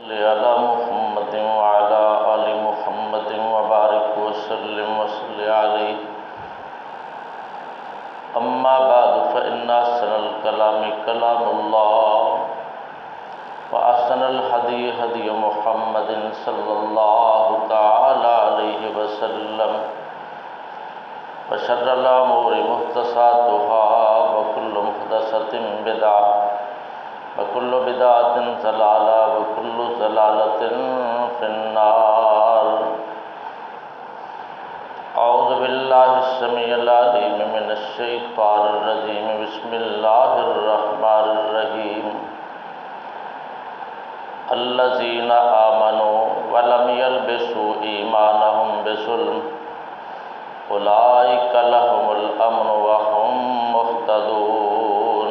صلی علی محمد وعلی آل محمد وبارک وسلم وصلی علیہ اما بعد فإن أحسن الكلام كلام الله وأحسن الهدي هدي محمد صلى الله تعالى عليه وسلم وشر الأمور محدثاتها وكل محدثة بدعة وكل بدعة ضلالة وكل ضلالة في النار أعوذ بالله السميع العليم من الشيطان الرجيم بسم الله الرحمن الرحيم الذين آمنوا ولم يلبسوا إيمانهم بظلم أولئك لهم الأمن وهم مهتدون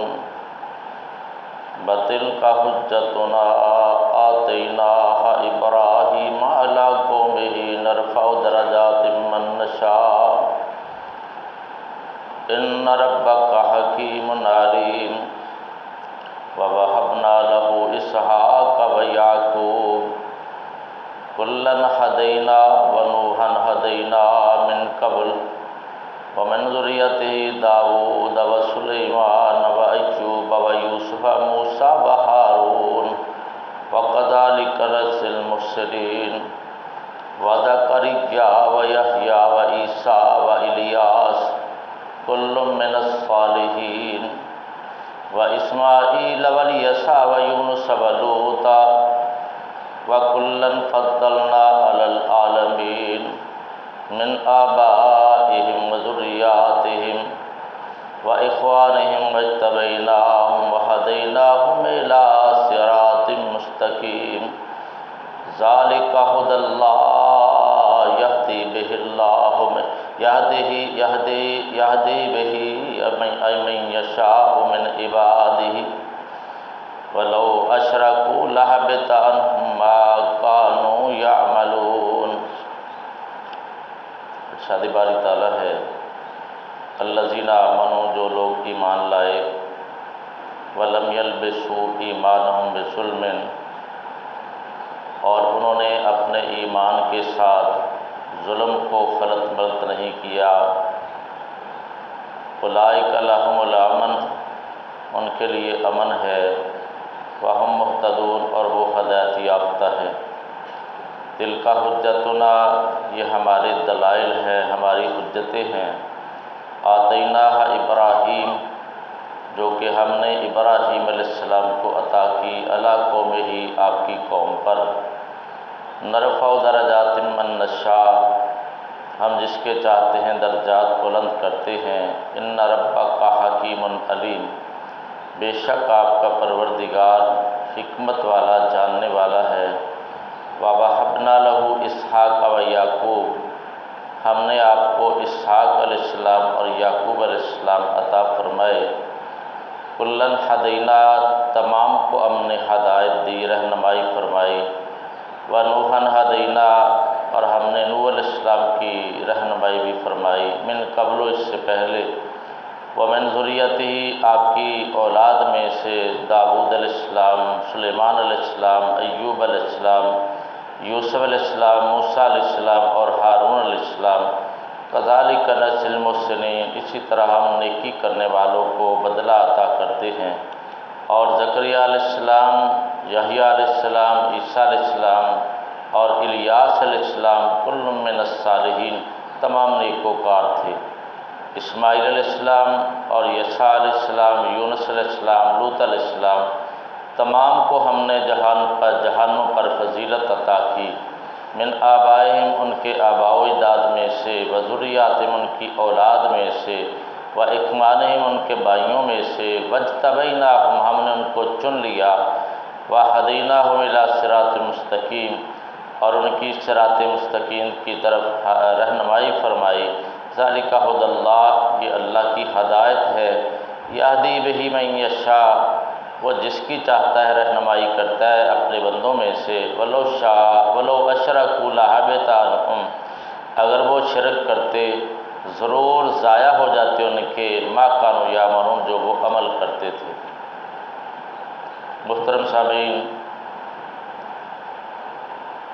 وتلك حجتنا آتيناها إبراهيم على قومه نرفع درجات من نشاء إن ربك حكيم عليم ووهبنا له إسحاق ويعقوب كلا هدينا ونوحا هدينا من قبل ومن ذريته داود وسليمان وأيوب ويوسف وموسى وهارون وكذلك نجزي المحسنين وزكريا ويحيى وعيسى وإلياس كل من الصالحين وإسماعيل واليسع ويونس ولوطا وكلا فضلنا على العالمين من آبائهم وذرياتهم وإخوانهم واجتبيناهم وهديناهم إلى صراط مستقيم ذلك هدى الله يهدي به الله يهدي به من يشاء من عباده ولو أشركوا لحبط عنهم ما كانوا يعملون۔ ارشاد باری تعالیٰ ہے الذین آمنوا، جو لوگ ایمان لائے، ولم یلبسوا ایمانہم بظلم، اور انہوں نے اپنے ایمان کے ساتھ ظلم کو خلط ملط نہیں کیا، اولئک لہم الامن، ان کے لیے امن ہے، وہم مہتدون، اور وہ ہدایت یافتہ ہے۔ تلک حجتنا، یہ ہمارے دلائل ہیں، ہماری حجتیں ہیں، آتیناہا ابراہیم، جو کہ ہم نے ابراہیم علیہ السلام کو عطا کی، علی قومہ، آپ کی قوم پر، نرفع درجات من نشاء، ہم جس کے چاہتے ہیں درجات بلند کرتے ہیں، ان ربک حکیم علیم، بے شک آپ کا پروردگار حکمت والا، جاننے والا ہے۔ وَوَهَبْنَا لَهُ إِسْحَاقَ وَيَعْقُوبَ، ہم نے آپ کو اسحاق علیہ السلام اور یعقوب علیہ السلام عطا فرمائے۔ کُلًّا هَدَيْنَا، تمام کو ہم نے ہدایت دی، رہنمائی فرمائی۔ وَنُوحًا هَدَيْنَا، اور ہم نے نوح علیہ السلام کی رہنمائی بھی فرمائی، من قبل، اس سے پہلے۔ ومن ذریتہ، آپ کی اولاد میں سے داؤد علیہ السلام، سلیمان علیہ السلام، ایوب علیہ السلام، یوسف علیہ السلام، موسیٰ علیہ السلام اور ہارون علیہ السلام۔ کذالک نجزی المحسنین، اسی طرح ہم نیکی کرنے والوں کو بدلہ عطا کرتے ہیں۔ اور زکریا علیہ السلام، یحییٰ علیہ السلام، عیسیٰ علیہ السلام اور الیاس علیہ السلام، کل من الصالحین، تمام نیکوکار تھے۔ اسماعیل علیہ السلام اور یسع علیہ السلام، یونس علیہ السلام، لوط علیہ السلام، تمام کو ہم نے جہانوں پر فضیلت عطا کی۔ من آبائہم، ان کے آباء و اجداد میں سے، وذریاتہم، ان کی اولاد میں سے، واخوانہم، ان کے بھائیوں میں سے، واجتبیناہم، ہم نے ان کو چن لیا، وہدیناہم الی صراط مستقیم، اور ان کی صراط مستقیم کی طرف رہنمائی فرمائی۔ ذالک ھدی اللہ، یہ اللہ کی ہدایت ہے، یہدی بہ من یشاء، وہ جس کی چاہتا ہے رہنمائی کرتا ہے اپنے بندوں میں سے۔ ولو اشرکوا لحبط عنہم، اگر وہ شرک کرتے ضرور ضائع ہو جاتے ان کے ما کانوا یعملون، جو وہ عمل کرتے تھے۔ محترم سامعین،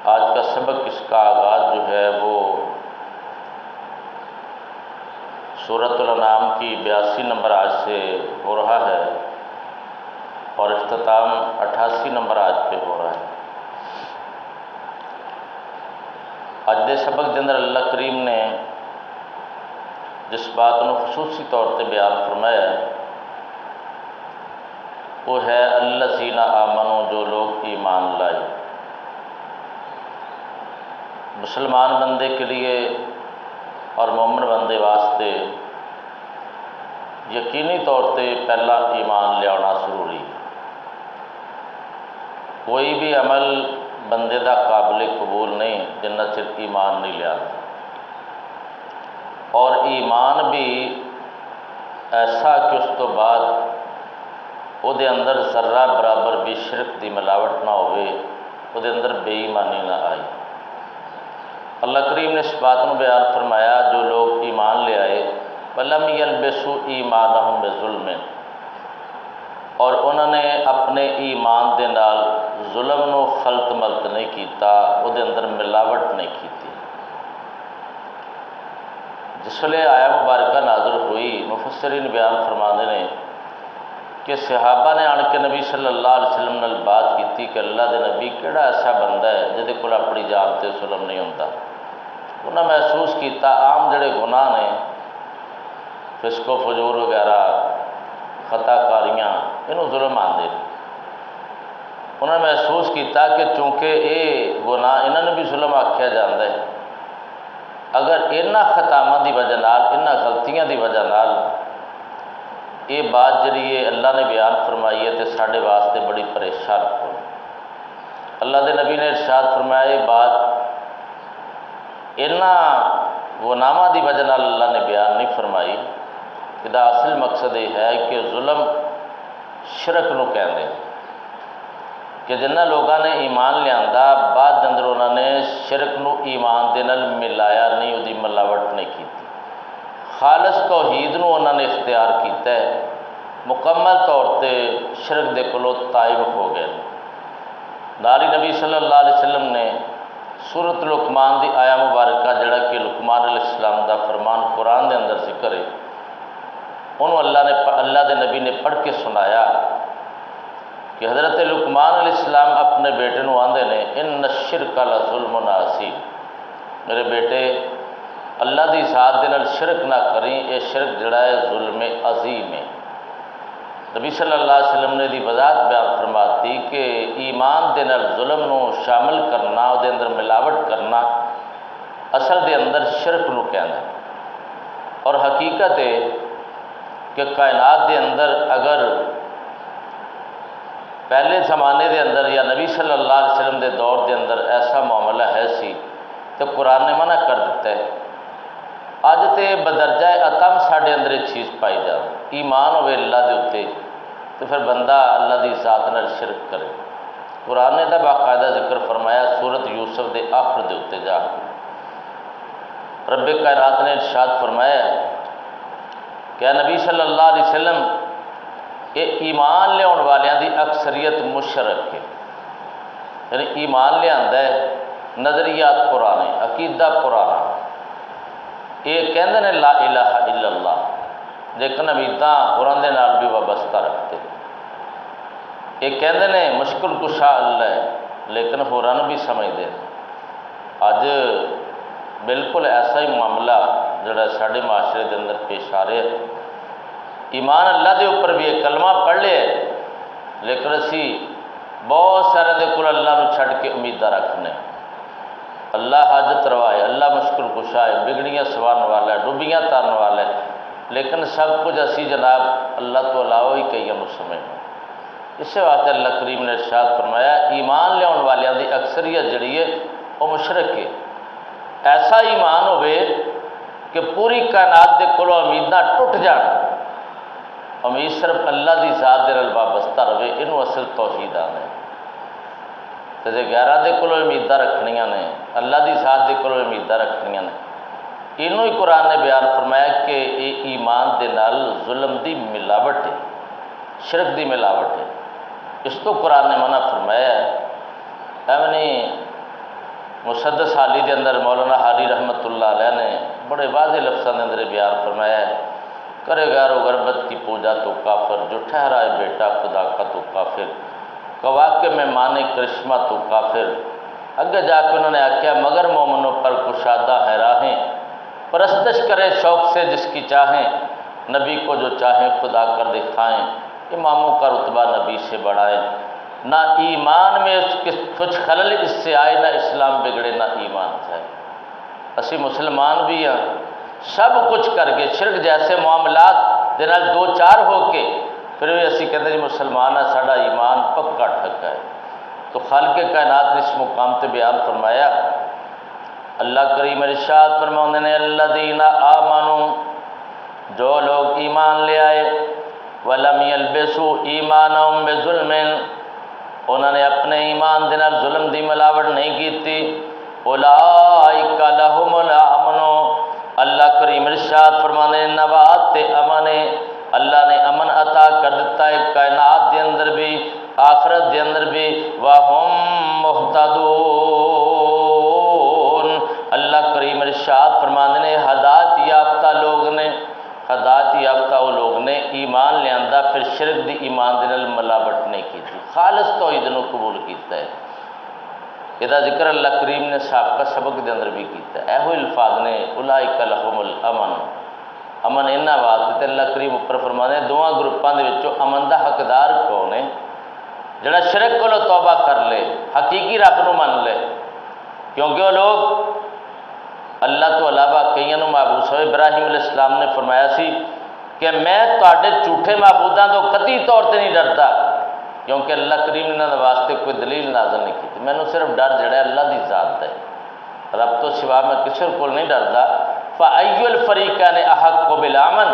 آج کا سبق اس کا آغاز جو ہے وہ سورۃ الانعام کی 82 نمبر آیت سے ہو رہا ہے اور اختتام 88 نمبر آیت پہ ہو رہا ہے۔ اج دے سبق کے اندر اللہ کریم نے جس بات کو خصوصی طور پہ بیان فرمایا ہے وہ ہے الذین آمنوا، جو لوگ ایمان لائے۔ مسلمان بندے کے لیے اور مومن بندے واسطے یقینی طور پہ پہلا ایمان لیا ضروری ہے۔ کوئی بھی عمل بندے دا قابل قبول نہیں جنہ چر ایمان نہیں لیا، اور ایمان بھی ایسا کہ اس تو بعد وہ دے اندر ذرہ برابر بھی شرک دی ملاوٹ نہ ہوئے، وہ دے اندر بے ایمانی نہ آئی۔ اللہ کریم نے اس بات کو بیان فرمایا جو لوگ ایمان لے آئے وَلَمْ يَلْبِسُوا إِيمَانَهُمْ بِظُلْمٍ، اور انہوں نے اپنے ایمان دے نال ظلم نو خلط ملط نہیں کیتا، وہ دے اندر ملاوٹ نہیں کیتی۔ جس ویلے آیا مبارکہ نازل ہوئی، مفسرین بیان فرماتے ہیں کہ صحابہ نے آن کے نبی صلی اللہ علیہ وسلم نال بات کی کہ اللہ دے نبی کیڑا ایسا بندہ ہے جہدے کول اپنی جان تے ظلم نہیں ہوتا۔ انہوں نے محسوس کیتا عام جڑے گناہ نے، فسق و فجور وغیرہ، خطا کاریاں، انہوں ظلم آندے۔ انہوں نے محسوس کیتا کہ چونکہ یہ گناہ انہوں نے بھی ظلم آکھیا جاندہ ہے، اگر انہاں خطاواں دی وجہ نال، انہاں غلطیاں دی وجہ نال یہ بات جڑی ہے اللہ نے بیان فرمائی ہے تے ساڈے واسطے بڑی پریشان ہو۔ اللہ دے نبی نے ارشاد فرمایا یہ بات انہاں گناہاں دی وجہ نال اللہ نے بیان نہیں فرمائی، کہ دا اصل مقصد یہ ہے کہ ظلم شرک نو کہندے کہ جنہ لوگاں نے ایمان لیاندا بعد اندر انہوں نے شرک نو ایمان دے نال ملایا نہیں، وہ دی ملاوٹ نہیں کی، خالص توحید نو انہوں نے اختیار کیتا ہے، مکمل طور تے شرک دے کولوں تائب ہو گئے۔ نال ہی نبی صلی اللہ علیہ وسلم نے سورۃ لقمان دی آیا مبارکہ جڑا کہ لقمان علیہ السلام دا فرمان قرآن دے اندر ذکر ہے، انہوں اللہ دے نبی نے پڑھ کے سنایا کہ حضرت لقمان علیہ السلام اپنے بیٹے نو آندے نے ان الشرک لظلم عظیم، میرے بیٹے اللہ دی ذات دے نال شرک نہ کریں، یہ شرک جڑا ہے ظلم عظیم ہے۔ نبی صلی اللہ علیہ وسلم نے دی وضاحت بیان فرماتی کہ ایمان دے نال ظلم نو شامل کرنا، او دے اندر ملاوٹ کرنا اصل دے اندر شرک نو کہنا، اور حقیقت ہے کہ کائنات دے اندر اگر پہلے زمانے دے اندر یا نبی صلی اللہ علیہ وسلم دے دور دے اندر ایسا معاملہ ہے سی تو قرآن نے منع کر دیتا ہے۔ اج تے بدرجہ اتم ساڈے اندر ایک چیز پائی جائے، ایمان ہوئے اللہ دے اتے تو پھر بندہ اللہ دی ذات نال شرک کرے۔ قرآن نے دا باقاعدہ ذکر فرمایا سورۃ یوسف دے آخر دے اتے جا رب کائنات نے ارشاد فرمایا کہ نبی صلی اللہ علیہ وسلم یہ ایمان لیاؤن والیاں دی اکثریت مشرک ہے، یعنی ایمان لیاندا ہے نظریات پرانے، عقیدہ پرانا، یہ کہندے نے لا الہ الا اللہ، لیکن امیداں ہوراں دے نال بھی وابستہ رکھتے، یہ کہندے نے مشکل کشا اللہ ہے لیکن ہوراں نوں بھی سمجھدے۔ اج بالکل ایسا ہی معاملہ جڑا ساڈے معاشرے دے اندر پیش آ رہا ہے، ایمان اللہ دے اوپر بھی ایک کلمہ پڑھ لے لیکن اسی بہت سارے دے کول اللہ نو چھڈ کے امیداں رکھنے، اللہ حاجت روا ہے، اللہ مشکل کشا ہے، بگڑیاں سوارن والا ہے، ڈوبیاں تارن والا ہے، لیکن سب کچھ اسی جناب اللہ تو علاوہ ہی کئی ہم سمجھنا۔ اس واسطے اللہ کریم نے ارشاد فرمایا ایمان لیاؤن والیاں دی اکثریت جڑی ہے وہ مشرک ہے۔ ایسا ایمان ہوئے کہ پوری کائنات دے کولوں امیداں ٹوٹ جان، امید صرف اللہ دی ذات دے نال وابستہ رہے، انہوں اصل توحید آنے۔ تو جے غیراں دے کولوں امیداں رکھنیاں نے، اللہ دی ذات دے کولوں امیداں رکھنیاں نے، انہوں ہی قرآن نے بیان فرمایا کہ یہ ایمان دے نال ظلم دی ملاوٹ ہے، شرک دی ملاوٹ ہے۔ اس تو قرآن نے منع فرمایا ہے، ایویں مسدس حالی دے اندر مولانا حالی رحمت اللہ علیہ نے بڑے واضح لفظوں کے اندر بیان فرمایا ہے، کرے گار و غربت کی پوجا تو کافر، جو ٹھہرائے بیٹا خدا کا تو کافر، کواکب میں مانے کرشمہ تو کافر۔ اگے جا کے انہوں نے آکھیا مگر مومنوں پر کشادہ ہے راہیں، پرستش کرے شوق سے جس کی چاہیں، نبی کو جو چاہیں خدا کر دکھائیں، اماموں کا رتبہ نبی سے بڑھائیں، نہ ایمان میں اس کے کچھ خلل اس سے آئے، نہ اسلام بگڑے نہ ایمان جائے۔ اسی مسلمان بھی ہیں، سب کچھ کر کے شرک جیسے معاملات دے نال دو چار ہو کے پھر بھی اسی کہتے ہیں مسلمان ہے، ساڈا ایمان پکا ٹھکا ہے۔ تو خالق کائنات نے اس مقام تے بیان فرمایا، اللہ کریم ارشاد فرماتے ہیں الذین آمنوا، جو لوگ ایمان لے آئے، ولم یلبسوا ایمانہم بظلم، انہوں نے اپنے ایمان دے نال ظلم دی ملاوٹ نہیں کیتی، اولئک لہم الامن، اللہ کریم ارشاد فرماتے ہیں نبات تے امن، اللہ نے امن عطا کر دیتا ہے کائنات دے اندر بھی آخرت دے اندر بھی، وہم مہتدون، اللہ کریم ارشاد فرماتے ہیں ہدایت یافتہ لوگ نے، ہدایت یافتہ وہ لوگ نے ایمان لیاندا پھر شرک دی ایمان دے نال ملاوٹ نہیں کی، خالص توحید نو قبول کیتا ہے۔ یہ ذکر اللہ کریم نے سابقہ سبق دے اندر بھی کیتا ہے، ایہو الفاظ نے اولئک لہم الامن، امن انہاں واسطے اللہ کریم اوپر فرماتے ہیں دواں گروپاں دے وچوں امن دا حقدار کون ہے؟ جڑا شرک کو توبہ کر لے، حقیقی رب نو من لے، کیونکہ وہ لوگ اللہ تو علاوہ کئیاں نو معبود سمجھے۔ ابراہیم علیہ السلام نے فرمایا سی کہ میں تواڈے جھوٹے معبوداں تو قطعی طور تے نہیں ڈردا، کیونکہ اللہ کریم نے انہاں دے واسطے کوئی دلیل نازل نہیں کی، مینوں صرف ڈر جڑا ہے اللہ دی ذات ہے، رب تو سوا میں کسی کول نہیں ڈردا۔ فَأَيُّ الْفَرِيقَيْنِ أَحَقُّ بِالْأَمْنِ،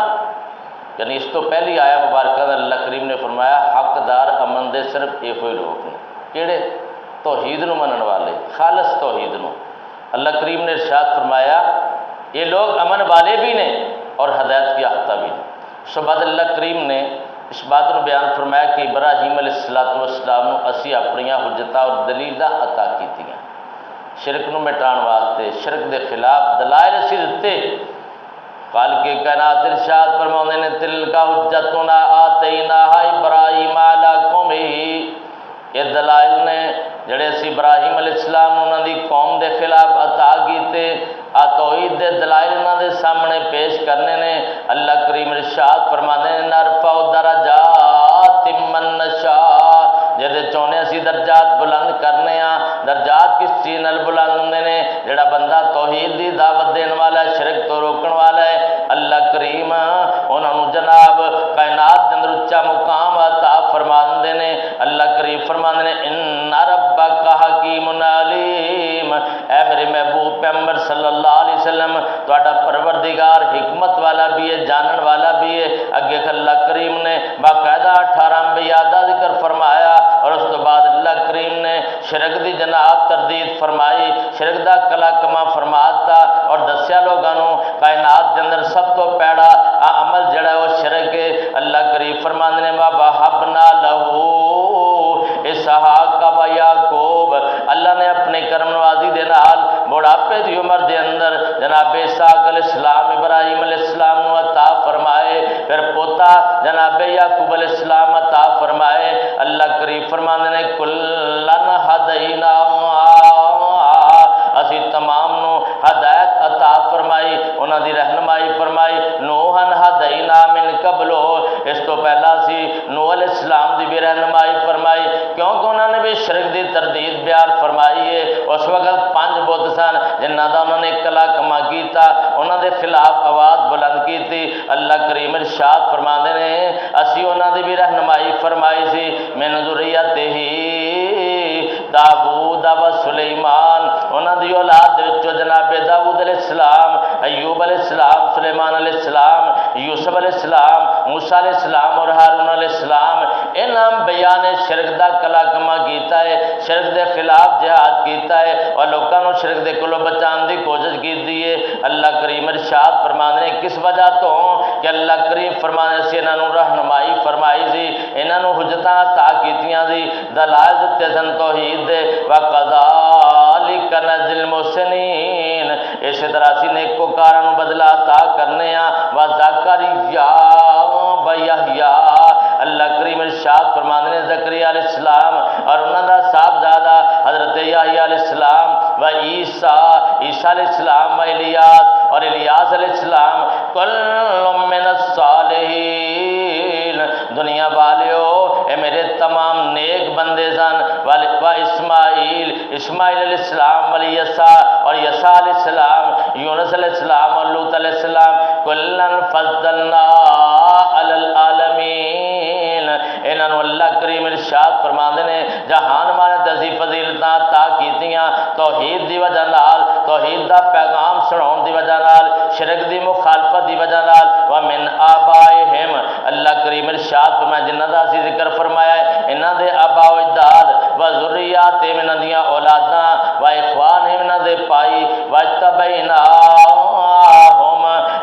یعنی اس تو پہلی آیا مبارکہ میں اللہ کریم نے فرمایا حقدار امن دے صرف یہ ہوئی لوگ ہیں، کیڑے؟ توحید نو منن والے، خالص توحید نو۔ اللہ کریم نے ارشاد فرمایا یہ لوگ امن والے بھی نے اور ہدایت یافتہ بھی ہیں۔ اس کے بعد اللہ کریم نے اس بات کو بیان فرمایا کہ ابراہیم علیہ السلام نو اسی اپنی حجتاں اور دلیلاں عطا کیتیاں، شرک نو مٹان واسطے، شرک دے خلاف دلائل اسی دتے۔ خالق کائنات ارشاد فرماتے ہیں تلک حجتنا آتیناہا ابراہیم علی قومہ، یہ دلائل نے جڑے اسی ابراہیم علیہ السلام انہاں دی قوم دے خلاف عطا کیتے، توحید دے دلائل انہاں دے سامنے پیش کرنے نے۔ اللہ کریم ارشاد فرماتے ہیں نرفع درجات من نشاء، جدے چونے اسی درجات بلند کرنے ہاں۔ درجات کس چیز نال بلند ہوندے نے؟ جڑا بندہ توحید دی دعوت دین والا ہے، شرک تو روکن والا ہے، اللہ کریم انہاں نوں جناب کائنات دے اندر اونچا مقام عطا فرما دے نے۔ اللہ کریم فرماندے نے ان ربک حکیم علیم، اے میرے محبوب پیغمبر صلی اللہ علیہ وسلم تہاڈا پروردگار حکمت والا بھی ہے، جانن والا بھی ہے۔ اگے اللہ کریم نے باقاعدہ 18 انبیاء دا ذکر فرمایا اور اس تو بعد اللہ کریم نے شرک دی جناب تردید فرمائی، شرک دا کلا کما فرماتا اور دسیا لوگاں نوں کائنات دے اندر سب تو پیڑا عمل جڑا ہے وہ شرک ہے۔ اللہ کریم فرماندے نے وَوَهَبْنَا لَهُ اسحاق و یعقوب، اللہ نے اپنے کرم نوازی دے نال بڑھاپے دی عمر دے اندر جناب اسحاق علیہ السلام ابراہیم علیہ السلام نو عطا فرمائے، پھر پوتا جناب یعقوب علیہ السلام عطا فرمائے۔ اللہ کریم فرماندے نے کلن ہدینا، اسی تمام نو ہدایت عطا فرمائی، انہاں دی رہنمائی فرمائی۔ نوحن ہدینا من قبلو، اس تو پہلا سی نوح علیہ السلام دی بھی رہنمائی فرمائی، کیونکہ انہوں نے بھی شرک دی تردید بیان فرمائی ہے۔ اس وقت 5 بت سن جنہاں دا انہوں نے کلا کما کیتا، انہوں دے خلاف آواز بلند کی تھی۔ اللہ کریم ارشاد فرماندے نے اسی انہاں دی بھی رہنمائی فرمائی سی من ذریتہ داؤد و سلیمان، انہاں دی اولاد وچوں جناب داؤد علیہ السلام، ایوب علیہ السلام، سلیمان علیہ السلام، یوسف علیہ السلام، موسیٰ علیہ السلام اور ہارون علیہ السلام۔ انہاں انبیاء نے شرک دا کلا کما کیتا ہے، شرک دے خلاف جہاد کیتا ہے اور لوکاں نوں شرک دے کولوں بچان دی کوشش کیتی ہے۔ اللہ کریم ارشاد فرماندے نے کس وجہ تو کہ اللہ کریم فرماندے سی انہاں نوں رہنمائی فرمائی سی، انہاں نوں حجتاں عطا کیتیاں سی، دلائل دتے سن توحید دے۔ وَقَذَٰلِکَ نجزی المحسنین، اسی طرح اسی نیکوکاراں نوں بدلہ عطا کرنے ہاں۔ وزکریا و یحییٰ، اللہ کریم ارشاد فرماندے نے زکریا علیہ السلام اور انہاں دا صاحبزادہ حضرت یحییٰ علیہ السلام و عیسیٰ علیہ السلام و الیاس اور الیاس علیہ السلام کل من الصالحین، دنیا والیو اے میرے تمام نیک بندے سن۔ و اسماعیل علیہ السلام و یسع اور یسع علیہ السلام، یونس علیہ السلام اور لوط علیہ السلام، کلن فضلنا علی العالمین، انہاں نوں اللہ کریم ارشاد فرماندے نے جہان والے تسی فضیلتاں عطا کیتیاں توحید دی وجہ نال، توحید دا پیغام سناؤن دی وجہ نال، شرک دی مخالفت دی وجہ نال۔ ومن آبائہم، اللہ کریم ارشاد فرمایا جنہاں دا اسی ذکر فرمایا ہے انہاں دے آبا و اجداد و ذریاتہم، انہاں دیاں اولاداں، و اخوانہم، انہاں دے پائی، واجتبیناہم،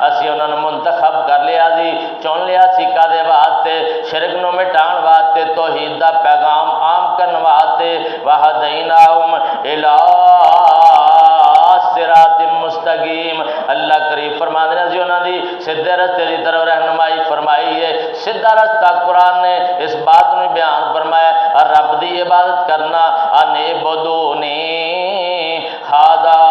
اسی انہاں نوں منتخب کر لیا سی، چن لیا سی کدے واسطے؟ شرک نوں مٹان واسطے، توحید دا پیغام عام کرن واسطے۔ وہدیناہم الی صراط مستقیم، اللہ کریم فرماندے نے انہاں دی سیدھے رستے دی طرف رہنمائی فرمائی ہے۔ سیدھا رستہ قرآن نے اس بات میں بیان فرمایا اور رب دی عبادت کرنا، انعبدونی ھذا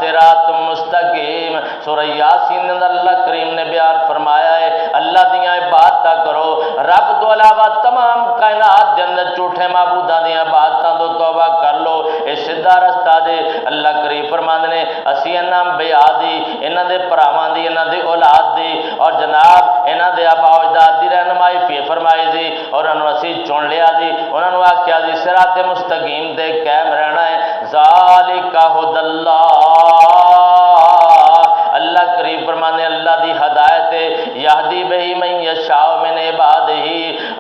صراط مستقیم۔ سورہ یاسین میں اللہ کریم نے بیان فرمایا ہے اللہ دیاں عبادتاں کرو، رب تو علاوہ تمام کائنات دے اندر جھوٹے معبوداں دیاں عبادتاں تو توبہ کر لو، اے سیدھا رستہ دے۔ اللہ کریم فرماندے نے اسی انہاں انبیاء دی، انہاں دے پراواں دی، انہاں دی اولاد دی اور جناب انہاں دے آبا و اجداد دی رہنمائی فرمائی سی اور انہوں اسی چن لیا سی، انہوں نے آکھیا سی صراط مستقیم تے قائم رہنا ہے۔ ذالک ھدی اللہ کریم فرمانے اللہ دی ہدایت ہے، یہدی بہی من یشاء من عبادہ،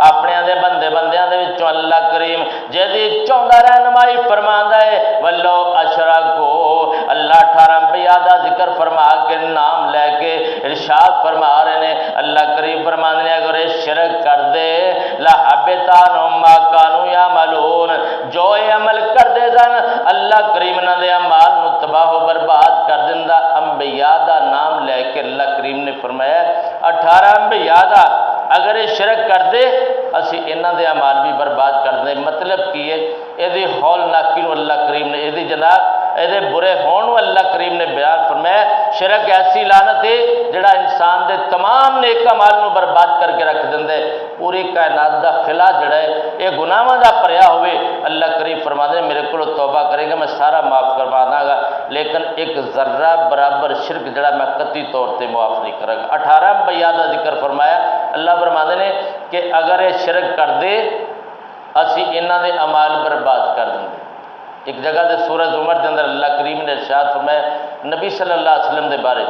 اپنے دے بندیاں دے وچوں اللہ کریم جدی چاہندا رہنمائی فرماندا ہے۔ ولو اشرکو، اللہ 18 انبیاء دا ذکر فرما کے نام لے کے ارشاد فرما رہے نے اللہ کریم فرماندے نے اگر شرک کر دے لحبط عنہم ما کانوا یعملون، جو یہ عمل کر دے سن اللہ کریم انہاں دے اعمال نو تباہ و برباد کر دیندا۔ انبیاء دا نام لے کے اللہ کریم نے فرمایا 18 انبیاء دا اگر یہ شرک کر دے اسی انہاں دے اعمال بھی برباد کر دیں۔ مطلب کی ہے یہ ہولناکی نو اللہ کریم نے یہ جناب یہ برے ہون اللہ کریم نے بیان فرمایا شرک ایسی لعنت ہے جڑا انسان دے تمام نیک اعمال نو برباد کر کے رکھ دیندا ہے۔ پوری کائنات دا خلا جڑا ہے یہ گناہاں دا پریا ہوئے اللہ کریم فرماتے ہیں میرے کو توبہ کرے گا میں سارا معاف کروا داں گا، لیکن ایک ذرہ برابر شرک جڑا میں قطعی طور تے معاف نہیں کرے گا۔ 18 انبیاء دا ذکر فرمایا اللہ فرماتے ہیں کہ اگر یہ شرک کر دے اسی انہاں دے اعمال برباد کر دیں گے۔ ایک جگہ دے سورہ زمر دے اندر اللہ کریم نے ارشاد فرمایا نبی صلی اللہ علیہ وسلم دے بارے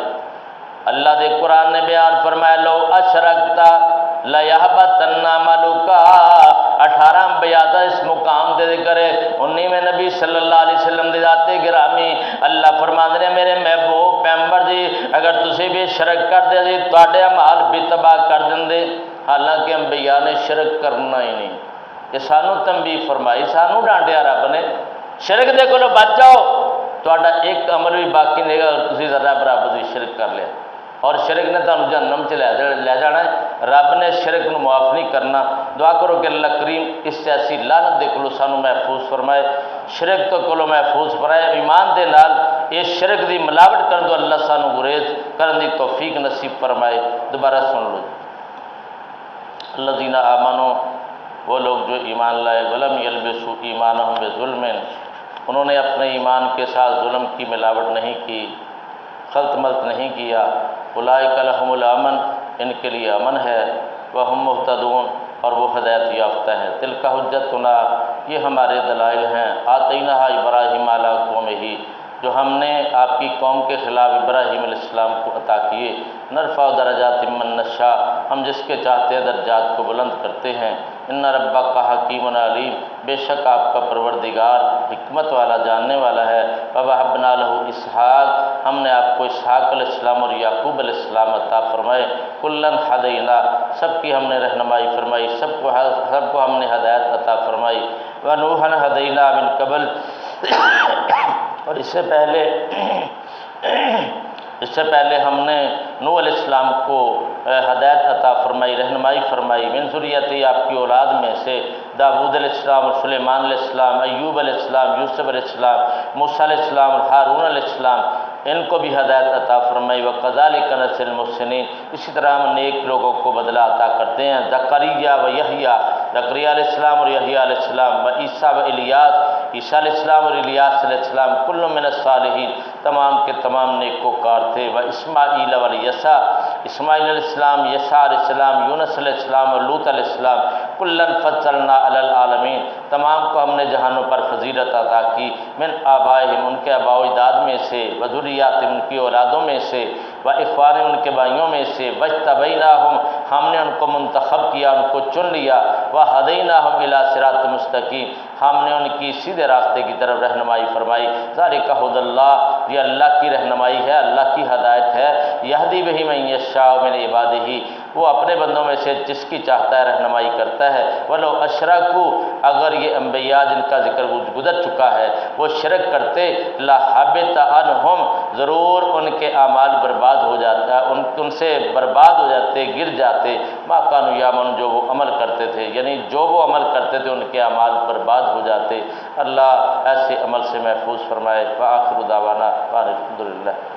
اللہ دے قرآن نے بیان فرمایا لو اشرکتا لیحبطن عملک، 18 انبیاء دا اس مقام دے ذکر ہے، 19ویں نبی صلی اللہ علیہ وسلم دے ذات گرامی اللہ فرماندے نے میرے محبوب پیغمبر جی اگر تسی بھی شرک کر دے جی تواڈے اعمال بھی تباہ کر دیندے۔ حالانکہ انبیاء نے شرک کرنا ہی نہیں، کہ سانو تنبیہ فرمائی، سانو ڈانٹیا رب نے شرک دے کولوں بچ جاؤ، تہاڈا ایک عمل بھی باقی نہیں گا اگر تسی ذرہ برابر بھی شرک کر لیا اور شرک نے تمہیں جہنم چ لے جانا ہے۔ رب نے شرک نو معاف نہیں کرنا۔ دعا کرو کہ اللہ کریم اس سے ایسی لعنت دے کولوں سانو محفوظ فرمائے، شرک تو کولوں محفوظ فرمائے، ایمان دے نال یہ شرک دی ملاوٹ کرن تو اللہ سانو گریز کرن دی توفیق نصیب فرمائے۔ دوبارہ سن لو الذین آمنوا، وہ لوگ جو ایمان لائے، ولم یلبسوا ایمانہم بظلم، انہوں نے اپنے ایمان کے ساتھ ظلم کی ملاوٹ نہیں کی، خلط ملط نہیں کیا، اولئک لہم الامن، ان کے لیے امن ہے، وہم مہتدون، اور وہ ہدایت یافتہ ہیں۔ تلک حجتنا، یہ ہمارے دلائل ہیں، آتیناھا ابراہیم علی قومہ، جو ہم نے آپ کی قوم کے خلاف ابراہیم علیہ السلام کو عطا کیے، نرفع درجات من نشاء، ہم جس کے چاہتے ہیں درجات کو بلند کرتے ہیں، ان ربک حکیم علیم، بے شک آپ کا پروردگار حکمت والا جاننے والا ہے۔ ووہبنا لہ اسحاق، ہم نے آپ کو اسحاق علیہ السلام اور یعقوب علیہ السلام عطا فرمائے، کلن ہدینا، سب کی ہم نے رہنمائی فرمائی، سب کو ہم نے ہدایت عطا فرمائی، ونوحا ہدینا من قبل، اور اس سے پہلے ہم نے نوح علیہ السلام کو ہدایت عطا فرمائی، رہنمائی فرمائی، من ذریتی آپ کی اولاد میں سے داؤد علیہ السلام اور سلیمان علیہ السلام، ایوب علیہ السلام، یوسف علیہ السلام، موسیٰ علیہ السلام اور ہارون علیہ السلام، ان کو بھی ہدایت عطا فرمائی۔ وَكَذَلِكَ نَجْزِي الْمُحْسِنِينَ، اسی طرح ہم نیک لوگوں کو بدلہ عطا کرتے ہیں۔ زکریا و یحییٰ، زکریا علیہ السلام اور یحییٰ علیہ السلام، و عیسیٰ و الیاس، عیسیٰ علیہ السلام اور الیاس علیہ السلام، کل من الصالحین، تمام کے تمام نیکوکار تھے۔ و اسماعیل و الیسع، اسماعیل علیہ السلام، یسع علیہ السلام، یونس علیہ السلام اور لوط علیہ السلام، کلًا فضلنا علی العالمین، تمام کو ہم نے جہانوں پر فضیلت عطا کی۔ من آبائہم، ان کے آباء و اجداد میں سے، و ذریاتہم، ان کی اولادوں میں سے، و اخوانہم، ان کے بھائیوں میں سے، واجتبیناہم، ہم نے ان کو منتخب کیا، ان کو چن لیا، وہدیناہم الی صراط مستقیم، ہم نے ان کی سیدھے راستے کی طرف رہنمائی فرمائی۔ ذالک ھدی اللہ، یہ اللہ کی رہنمائی ہے، اللہ کی ہدایت ہے۔ یہدی بہ من یشاء من عبادہ، وہ اپنے بندوں میں سے جس کی چاہتا ہے رہنمائی کرتا ہے۔ ولو اشرکوا، اگر یہ انبیاء جن کا ذکر گزر چکا ہے وہ شرک کرتے، لحبط عنہم، ضرور ان کے اعمال برباد ہو جاتا، ان سے برباد ہو جاتے، گر جاتے، ما کانوا یعملون، جو وہ عمل کرتے تھے، یعنی جو وہ عمل کرتے تھے ان کے اعمال برباد ہو جاتے۔ اللہ ایسے عمل سے محفوظ فرمائے۔ وآخر دعوانا الحمد للہ۔